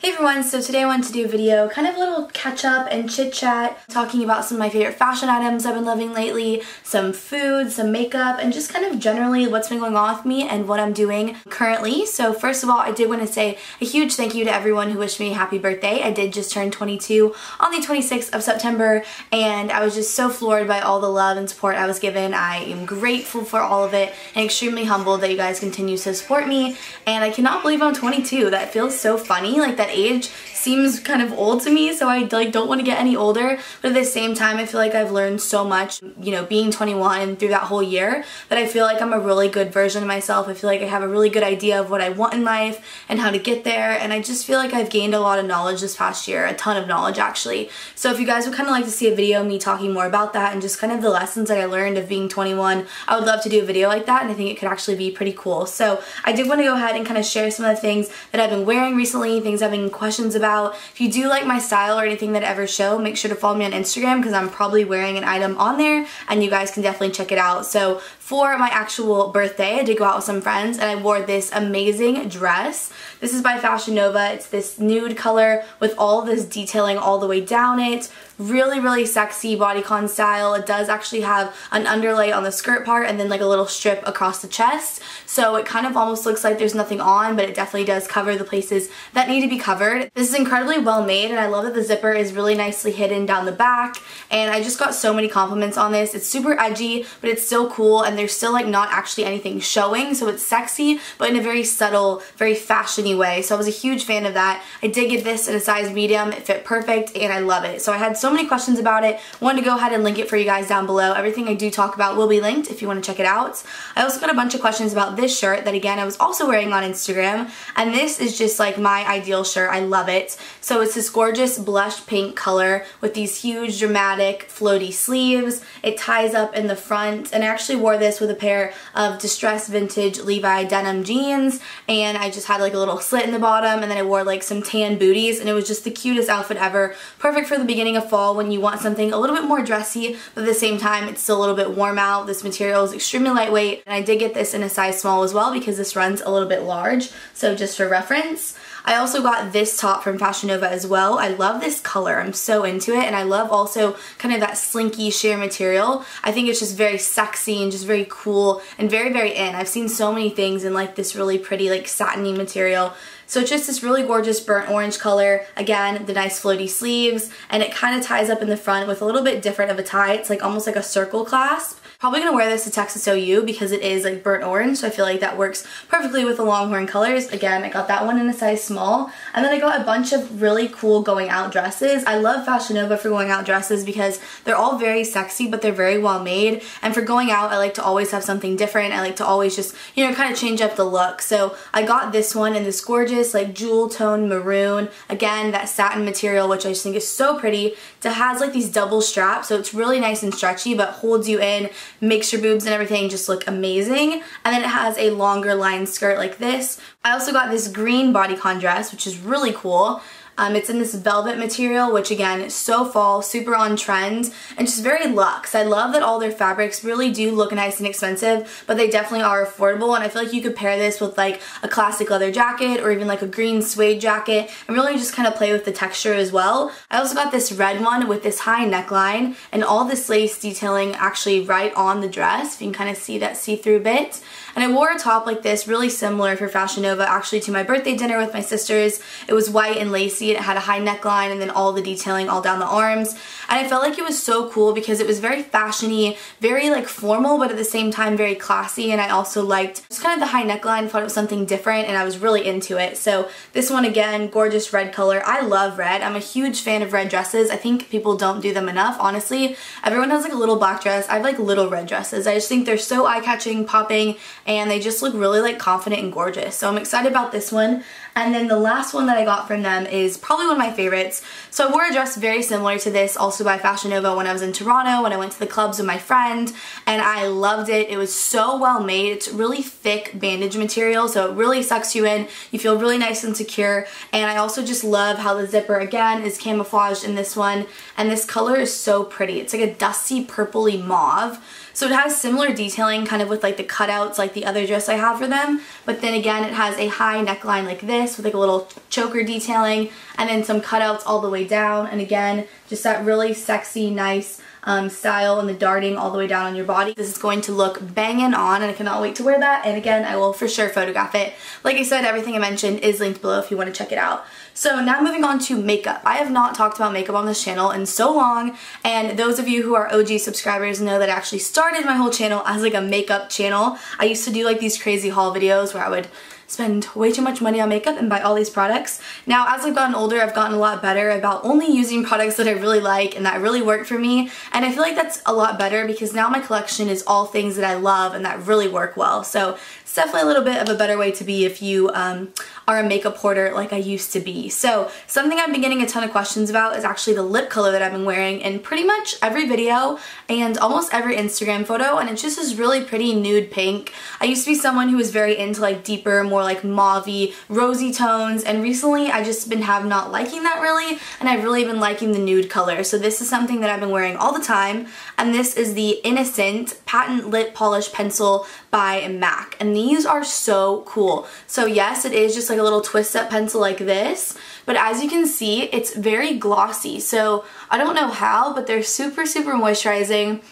Hey everyone, so today I wanted to do a video, kind of a little catch up and chit chat, talking about some of my favorite fashion items I've been loving lately, some food, some makeup, and just kind of generally what's been going on with me and what I'm doing currently. So first of all, I did want to say a huge thank you to everyone who wished me a happy birthday. I did just turn 22 on the 26th of September, and I was just so floored by all the love and support I was given. I am grateful for all of it and extremely humbled that you guys continue to support me, and I cannot believe I'm 22. That feels so funny, like that age seems kind of old to me, so I don't want to get any older, but at the same time I feel like I've learned so much, you know, being 21 through that whole year, that I feel like I'm a really good version of myself. I feel like I have a really good idea of what I want in life and how to get there, and I just feel like I've gained a lot of knowledge this past year, a ton of knowledge actually. So if you guys would kind of like to see a video of me talking more about that and just kind of the lessons that I learned of being 21, I would love to do a video like that, and I think it could actually be pretty cool. So I did want to go ahead and kind of share some of the things that I've been wearing recently, things I've been questions about. If you do like my style or anything that I ever show, make sure to follow me on Instagram because I'm probably wearing an item on there and you guys can definitely check it out. So for my actual birthday, I did go out with some friends and I wore this amazing dress. This is by Fashion Nova. It's this nude color with all this detailing all the way down it. Really sexy bodycon style. It does actually have an underlay on the skirt part and then like a little strip across the chest. So it kind of almost looks like there's nothing on, but it definitely does cover the places that need to be covered. This is incredibly well made, and I love that the zipper is really nicely hidden down the back, and I just got so many compliments on this. It's super edgy, but it's still cool, and there's still like not actually anything showing, so it's sexy, but in a very subtle, very fashion-y way. So I was a huge fan of that. I did get this in a size medium. It fit perfect, and I love it. So I had so many questions about it. Wanted to go ahead and link it for you guys down below. Everything I do talk about will be linked if you want to check it out. I also got a bunch of questions about this shirt that again I was also wearing on Instagram, and this is just like my ideal shirt. I love it. So it's this gorgeous blush pink color with these huge dramatic floaty sleeves. It ties up in the front, and I actually wore this with a pair of distressed vintage Levi denim jeans, and I just had like a little slit in the bottom, and then I wore like some tan booties, and it was just the cutest outfit ever. Perfect for the beginning of fall when you want something a little bit more dressy, but at the same time it's still a little bit warm out. This material is extremely lightweight, and I did get this in a size small as well because this runs a little bit large, so just for reference. I also got this top from Fashion Nova as well. I love this color. I'm so into it, and I love also kind of that slinky sheer material. I think it's just very sexy and just very cool and very in. I've seen so many things in like this really pretty like satiny material. So it's just this really gorgeous burnt orange color. Again, the nice floaty sleeves, and it kind of ties up in the front with a little bit different of a tie. It's like almost like a circle clasp. Probably gonna wear this to Texas OU because it is like burnt orange, so I feel like that works perfectly with the Longhorn colors. Again, I got that one in a size small, and then I got a bunch of really cool going out dresses. I love Fashion Nova for going out dresses because they're all very sexy, but they're very well made, and for going out I like to always have something different. I like to always just, you know, kind of change up the look. So I got this one in this gorgeous like jewel tone maroon. Again, that satin material, which I just think is so pretty. It has like these double straps, so it's really nice and stretchy but holds you in, makes your boobs and everything just look amazing. And then it has a longer line skirt like this. I also got this green bodycon dress, which is really cool. It's in this velvet material, which again is so fall, super on trend, and just very luxe. I love that all their fabrics really do look nice and expensive, but they definitely are affordable, and I feel like you could pair this with like a classic leather jacket or even like a green suede jacket and really just kind of play with the texture as well. I also got this red one with this high neckline and all this lace detailing actually right on the dress. If you can kind of see that see-through bit. And I wore a top like this, really similar for Fashion Nova, actually to my birthday dinner with my sisters. It was white and lacy, it had a high neckline and then all the detailing all down the arms. And I felt like it was so cool because it was very fashion-y, very like formal, but at the same time very classy, and I also liked just kind of the high neckline, thought it was something different, and I was really into it. So this one again, gorgeous red color. I love red. I'm a huge fan of red dresses. I think people don't do them enough, honestly. Everyone has like a little black dress. I have like little red dresses. I just think they're so eye-catching, popping, and they just look really like confident and gorgeous. So I'm excited about this one. And then the last one that I got from them is probably one of my favorites. So I wore a dress very similar to this, also by Fashion Nova, when I was in Toronto, when I went to the clubs with my friend, and I loved it. It was so well made. It's really thick bandage material, so it really sucks you in. You feel really nice and secure, and I also just love how the zipper, again, is camouflaged in this one, and this color is so pretty. It's like a dusty purpley mauve. So it has similar detailing kind of with like the cutouts like the other dress I have for them, but then again it has a high neckline like this with like a little choker detailing and then some cutouts all the way down, and again just that really sexy, nice style and the darting all the way down on your body. This is going to look banging on and I cannot wait to wear that, and again I will for sure photograph it. Like I said, everything I mentioned is linked below if you want to check it out. So now moving on to makeup. I have not talked about makeup on this channel in so long, and those of you who are OG subscribers know that I actually started my whole channel as like a makeup channel. I used to do like these crazy haul videos where I would spend way too much money on makeup and buy all these products. Now as I've gotten older, I've gotten a lot better about only using products that I really like and that really work for me, and I feel like that's a lot better because now my collection is all things that I love and that really work well. So it's definitely a little bit of a better way to be if you are a makeup hoarder like I used to be. So something I've been getting a ton of questions about is actually the lip color that I've been wearing in pretty much every video and almost every Instagram photo, and it's just this really pretty nude pink. I used to be someone who was very into like deeper, more like mauve-y, rosy tones, and recently I just been not liking that really, and I've really been liking the nude color. So this is something that I've been wearing all the time, and this is the Innocent Patent Lip Polish Pencil by MAC, and these are so cool. So yes, it is just like a little twist up pencil like this, but as you can see it's very glossy, so I don't know how, but they're super moisturizing,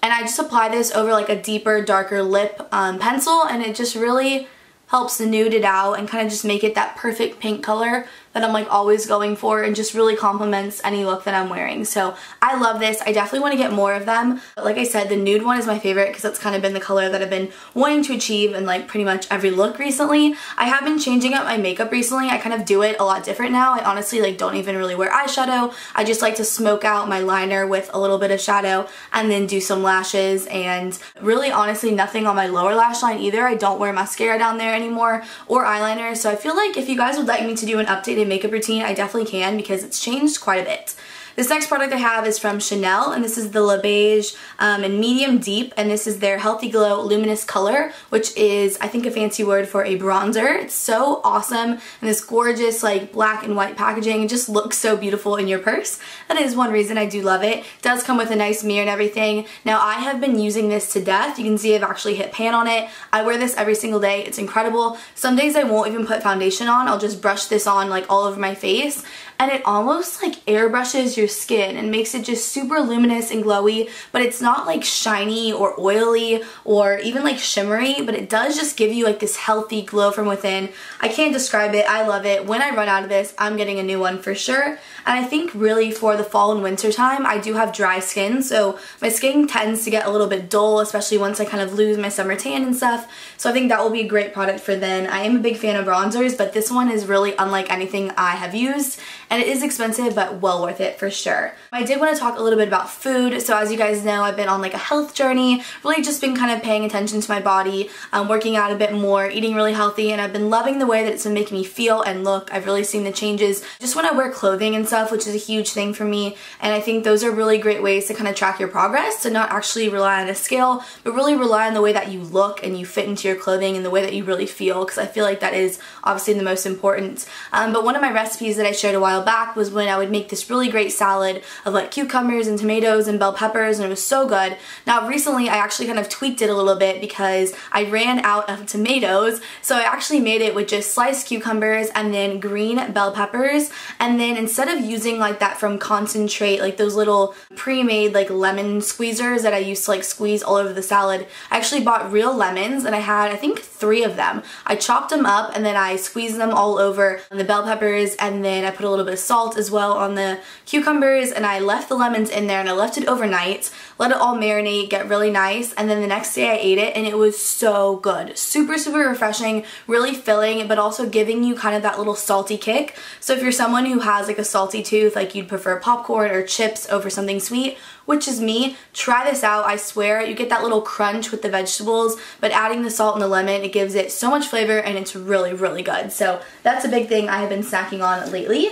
and I just apply this over like a deeper, darker lip pencil, and it just really helps to nude it out and kind of just make it that perfect pink color that I'm like always going for, and just really complements any look that I'm wearing. So I love this. I definitely want to get more of them. But like I said, the nude one is my favorite because that's kind of been the color that I've been wanting to achieve in like pretty much every look recently. I have been changing up my makeup recently. I kind of do it a lot different now. I honestly like don't even really wear eyeshadow. I just like to smoke out my liner with a little bit of shadow and then do some lashes, and really honestly nothing on my lower lash line either. I don't wear mascara down there anymore or eyeliner. So I feel like if you guys would like me to do an updated makeup routine, I definitely can because it's changed quite a bit. This next product I have is from Chanel, and this is the Le Beige in medium deep, and this is their Healthy Glow Luminous Color, which is, I think, a fancy word for a bronzer. It's so awesome, and this gorgeous like black and white packaging. It just looks so beautiful in your purse. That is one reason I do love it. It does come with a nice mirror and everything. Now I have been using this to death. You can see I've actually hit pan on it. I wear this every single day. It's incredible. Some days I won't even put foundation on. I'll just brush this on like all over my face, and it almost like airbrushes your skin and makes it just super luminous and glowy, but it's not like shiny or oily or even like shimmery, but it does just give you like this healthy glow from within. I can't describe it. I love it. When I run out of this, I'm getting a new one for sure. And I think really for the fall and winter time, I do have dry skin, so my skin tends to get a little bit dull, especially once I kind of lose my summer tan and stuff. So I think that will be a great product for then. I am a big fan of bronzers, but this one is really unlike anything I have used, and it is expensive, but well worth it for sure. I did want to talk a little bit about food. So as you guys know, I've been on like a health journey, really just been kind of paying attention to my body, working out a bit more, eating really healthy, and I've been loving the way that it's been making me feel and look. I've really seen the changes just when I wear clothing and stuff, which is a huge thing for me, and I think those are really great ways to kind of track your progress, to not actually rely on a scale, but really rely on the way that you look and you fit into your clothing and the way that you really feel, because I feel like that is obviously the most important. But one of my recipes that I shared a while back was when I would make this really great salad of like cucumbers and tomatoes and bell peppers, and it was so good. Now recently I actually kind of tweaked it a little bit because I ran out of tomatoes, so I actually made it with just sliced cucumbers and then green bell peppers, and then instead of using like that from concentrate, like those little pre-made like lemon squeezers that I used to like squeeze all over the salad, I actually bought real lemons, and I had I think 3 of them. I chopped them up and then I squeezed them all over the bell peppers, and then I put a little bit of salt as well on the cucumbers, and I left the lemons in there and I left it overnight, let it all marinate, get really nice, and then the next day I ate it and it was so good. Super refreshing, really filling, but also giving you kind of that little salty kick. So if you're someone who has like a salty tooth, like you'd prefer popcorn or chips over something sweet, which is me, try this out. I swear you get that little crunch with the vegetables, but adding the salt and the lemon, it gives it so much flavor and it's really good. So that's a big thing I have been snacking on lately.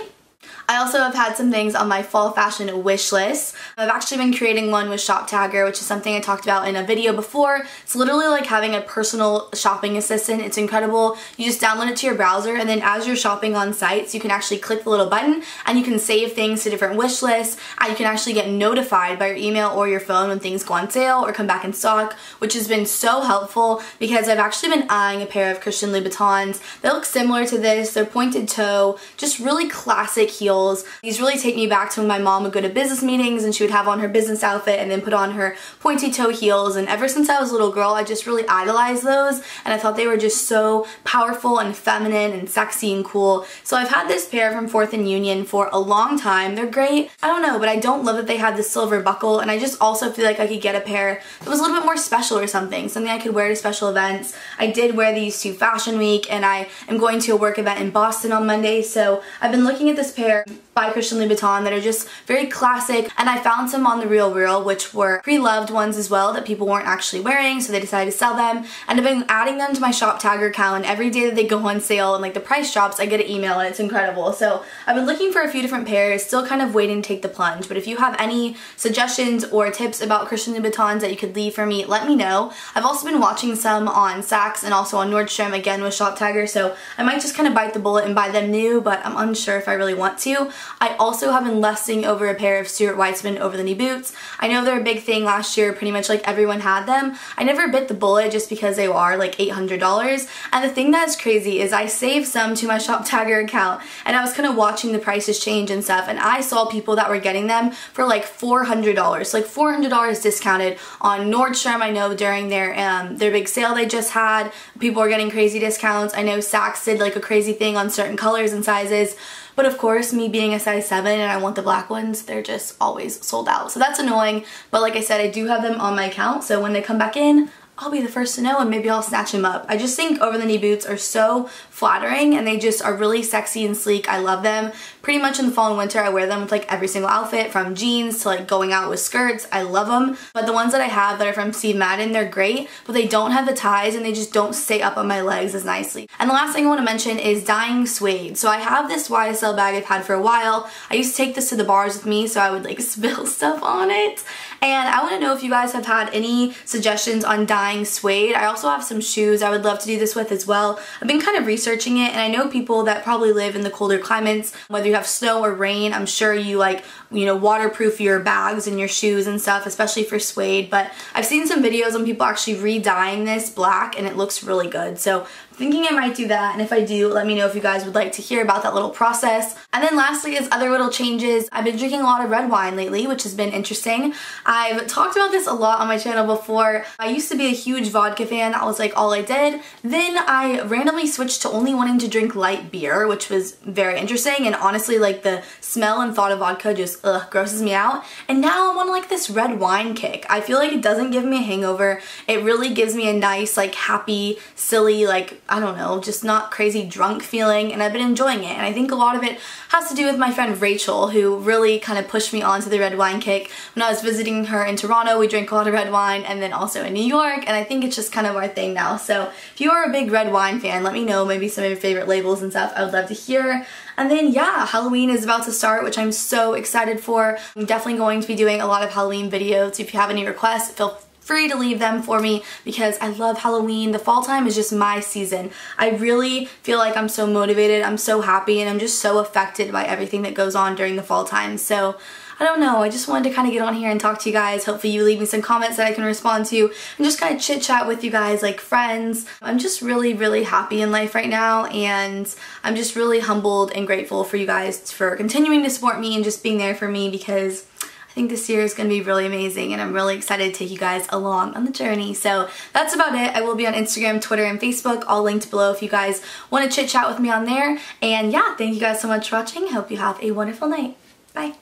I also have had some things on my fall fashion wish list. I've actually been creating one with Shop Tagger, which is something I talked about in a video before. It's literally like having a personal shopping assistant. It's incredible. You just download it to your browser, and then as you're shopping on sites, you can actually click the little button and you can save things to different wish lists, and you can actually get notified by your email or your phone when things go on sale or come back in stock, which has been so helpful because I've actually been eyeing a pair of Christian Louboutins. They look similar to this. They're pointed toe, just really classic heels. These really take me back to when my mom would go to business meetings and she would have on her business outfit and then put on her pointy toe heels, and ever since I was a little girl I just really idolized those, and I thought they were just so powerful and feminine and sexy and cool. So I've had this pair from 4th and Union for a long time. They're great. I don't know, but I don't love that they had the silver buckle, and I just also feel like I could get a pair that was a little bit more special or something I could wear to special events. I did wear these to Fashion Week, and I am going to a work event in Boston on Monday, so I've been looking at this pair by Christian Louboutin that are just very classic, and I found some on The RealReal, which were pre-loved ones as well that people weren't actually wearing, so they decided to sell them, and I've been adding them to my Shop Tagger account, and every day that they go on sale and like the price drops, I get an email, and it's incredible. So I've been looking for a few different pairs, still kind of waiting to take the plunge, but if you have any suggestions or tips about Christian Louboutins that you could leave for me, let me know. I've also been watching some on Saks and also on Nordstrom, again with Shop Tagger, so I might just kind of bite the bullet and buy them new, but I'm unsure if I really want to. I also have been lusting over a pair of Stuart Weitzman over-the-knee boots. I know they're a big thing last year, pretty much like everyone had them. I never bit the bullet just because they are like $800, and the thing that's crazy is I saved some to my Shop Tagger account, and I was kind of watching the prices change and stuff, and I saw people that were getting them for like $400, like $400 discounted on Nordstrom. I know during their big sale they just had, people were getting crazy discounts. I know Saks did like a crazy thing on certain colors and sizes. But of course, me being a size 7 and I want the black ones, they're just always sold out. So that's annoying, but like I said, I do have them on my account, so when they come back in, I'll be the first to know and maybe I'll snatch them up. I just think over-the-knee boots are so flattering and they just are really sexy and sleek. I love them. Pretty much in the fall and winter I wear them with like every single outfit, from jeans to like going out with skirts. I love them. But the ones that I have that are from Steve Madden, they're great, but they don't have the ties and they just don't stay up on my legs as nicely. And the last thing I want to mention is dyeing suede. So I have this YSL bag I've had for a while. I used to take this to the bars with me so I would like spill stuff on it. And I want to know if you guys have had any suggestions on dyeing suede. I also have some shoes I would love to do this with as well. I've been kind of researching it, and I know people that probably live in the colder climates, whether you have snow or rain, I'm sure you waterproof your bags and your shoes and stuff, especially for suede. But I've seen some videos on people actually re-dyeing this black and it looks really good. So thinking I might do that, and if I do, let me know if you guys would like to hear about that little process. And then lastly is other little changes. I've been drinking a lot of red wine lately, which has been interesting. I've talked about this a lot on my channel before. I used to be a huge vodka fan. That was like all I did. Then I randomly switched to only wanting to drink light beer, which was very interesting, and honestly like the smell and thought of vodka just grosses me out. And now I'm on like this red wine kick. I feel like it doesn't give me a hangover. It really gives me a nice like happy, silly, like I don't know, just not crazy drunk feeling, and I've been enjoying it. And I think a lot of it has to do with my friend Rachel, who really kind of pushed me onto the red wine kick. When I was visiting her in Toronto, we drank a lot of red wine, and then also in New York, and I think it's just kind of our thing now. So if you are a big red wine fan, let me know maybe some of your favorite labels and stuff. I would love to hear. And then yeah, Halloween is about to start, which I'm so excited for. I'm definitely going to be doing a lot of Halloween videos. If you have any requests, feel free to leave them for me because I love Halloween. The fall time is just my season. I really feel like I'm so motivated, I'm so happy, and I'm just so affected by everything that goes on during the fall time. So I don't know, I just wanted to kind of get on here and talk to you guys. Hopefully you leave me some comments that I can respond to and just kind of chit chat with you guys like friends. I'm just really, really happy in life right now, and I'm just really humbled and grateful for you guys for continuing to support me and just being there for me, because I think this year is going to be really amazing, and I'm really excited to take you guys along on the journey. So that's about it. I will be on Instagram, Twitter, and Facebook, all linked below if you guys want to chit chat with me on there. And yeah, thank you guys so much for watching. I hope you have a wonderful night. Bye.